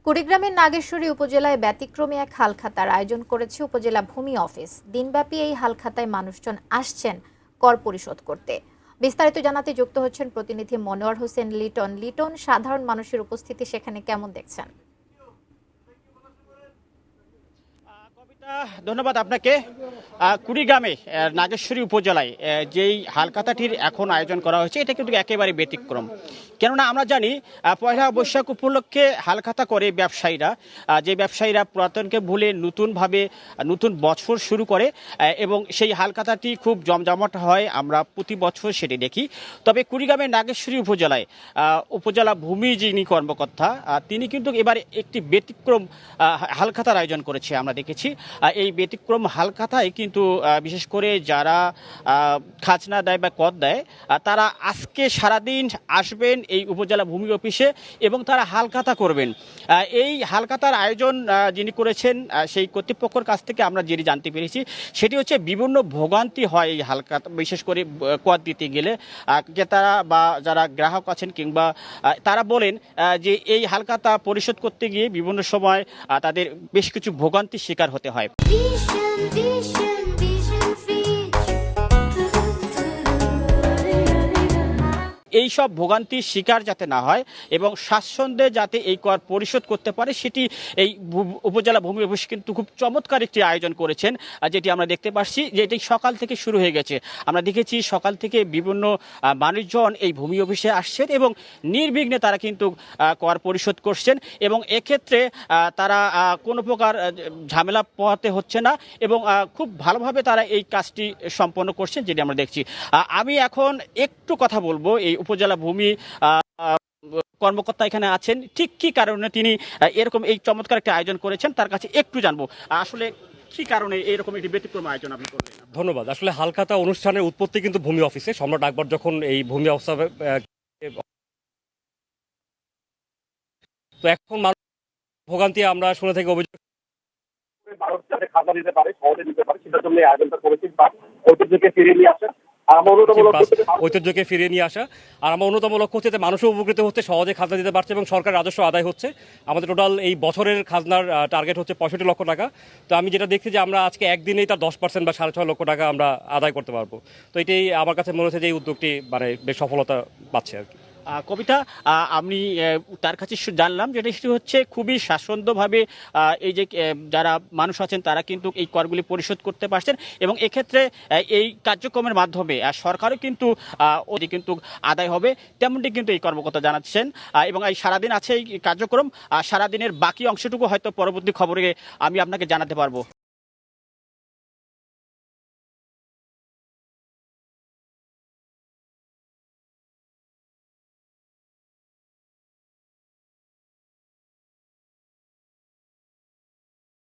কুড়িগ্রামের নাগেশ্বরী উপজেলায় ব্যতিক্রমী এক হালখাতার আয়োজন করেছে উপজেলা ভূমি অফিস। দিনব্যাপী এই হালখাতায় মানুষজন আসছেন কর পরিশোধ করতে। বিস্তারিত জানাতে যুক্ত হচ্ছেন প্রতিনিধি মনোয়ার হোসেন লিটন। লিটন, সাধারণ মানুষের উপস্থিতি সেখানে কেমন দেখছেন? ধন্যবাদ আপনাকে। কুড়িগ্রামে নাগেশ্বরী উপজেলায় যেই হালখাতাটির এখন আয়োজন করা হয়েছে এটা কিন্তু একেবারে ব্যতিক্রম। কেননা আমরা জানি পয়লা বৈশাখ উপলক্ষে হালখাতা করে ব্যবসায়ীরা, যে ব্যবসায়ীরা পুরাতনকে ভুলে নতুনভাবে নতুন বছর শুরু করে এবং সেই হালখাতাটি খুব জমজমাট হয়, আমরা প্রতি বছর সেটি দেখি। তবে কুড়িগ্রামের নাগেশ্বরী উপজেলায় উপজেলা ভূমি যিনি কর্মকর্তা তিনি কিন্তু এবারে একটি ব্যতিক্রম হালখাতার আয়োজন করেছে আমরা দেখেছি। এই ব্যতিক্রম হালখাতায় কিন্তু বিশেষ করে যারা খাজনা দেয় বা কর দেয় তারা আজকে সারাদিন আসবেন এই উপজেলা ভূমি অফিসে এবং তারা হালখাতা করবেন। এই হালখাতার আয়োজন যিনি করেছেন সেই কর্তৃপক্ষের কাছ থেকে আমরা যেটি জানতে পেরেছি সেটি হচ্ছে বিভিন্ন ভোগান্তি হয় এই হালখাতা, বিশেষ করে কর দিতে গেলে ক্রেতারা বা যারা গ্রাহক আছেন কিংবা তারা বলেন যে এই হালখাতা পরিশোধ করতে গিয়ে বিভিন্ন সময় তাদের বেশ কিছু ভোগান্তির শিকার হতে হয়। এই সব ভোগান্তির শিকার যাতে না হয় এবং স্বাচ্ছন্দ্যে যাতে এই কর পরিশোধ করতে পারে সেটি এই উপজেলা ভূমি অফিস কিন্তু খুব চমৎকার একটি আয়োজন করেছেন, যেটি আমরা দেখতে পাচ্ছি যে এটি সকাল থেকে শুরু হয়ে গেছে। আমরা দেখেছি সকাল থেকে বিভিন্ন মানুষজন এই ভূমি অফিসে আসছেন এবং নির্বিঘ্নে তারা কিন্তু কর পরিশোধ করছেন এবং এক্ষেত্রে তারা কোনো প্রকার ঝামেলা পোহাতে হচ্ছে না এবং খুব ভালোভাবে তারা এই কাজটি সম্পন্ন করছেন যেটি আমরা দেখছি। আমি এখন একটু কথা বলবো এই উপজেলা ভূমি কর্মকর্তা এখানে আছেন, ঠিক কি কারণে তিনি এরকম এই চমৎকার একটা আয়োজন করেছেন তার কাছে একটু জানবো আসলে কি কারণে এরকম একটি ব্যতিক্রম আয়োজন আপনি করলেন। ধন্যবাদ। আসলে হালখাতা অনুষ্ঠানের উৎপত্তি কিন্তু ভূমি অফিসে। সম্রাট আকবর যখন এই ভূমি অফিসে তো এখন ভোগান্তি আমরা শুনে থেকে অভিযোগ মানুষ যাতে খাজনা দিতে পারে, সহজে দিতে পারে সেটার জন্য এই আয়োজনটা করেছি বা ঐতিহ্যকে ফিরিয়ে নিয়ে আসেন। ঐতিহ্যকে ফিরিয়ে নিয়ে আসা। আর আমার অন্যতম লক্ষ্য হচ্ছে মানুষও উপকৃত হচ্ছে, সহজে খাজনা দিতে পারছে এবং সরকার রাজস্ব আদায় হচ্ছে। আমাদের টোটাল এই বছরের খাজনার টার্গেট হচ্ছে 65 লক্ষ টাকা। তো আমি যেটা দেখছি যে আমরা আজকে একদিনেই তার 10% বা 6.5 লক্ষ টাকা আমরা আদায় করতে পারবো। তো এটাই আমার কাছে মনে হচ্ছে যে এই উদ্যোগটি মানে বেশ সফলতা পাচ্ছে আর কি। কবিতা, আমি তার কাছে জানলাম যেটা সেটি হচ্ছে খুবই স্বাচ্ছন্দ্যভাবে এই যে যারা মানুষ আছেন তারা কিন্তু এই করগুলি পরিশোধ করতে পারছেন এবং এক্ষেত্রে এই কার্যক্রমের মাধ্যমে সরকারও কিন্তু ওটি কিন্তু আদায় হবে তেমনটি কিন্তু এই কর্মকর্তা জানাচ্ছেন এবং এই সারাদিন আছে এই কার্যক্রম। সারাদিনের বাকি অংশটুকু হয়তো পরবর্তী খবরে আমি আপনাকে জানাতে পারবো।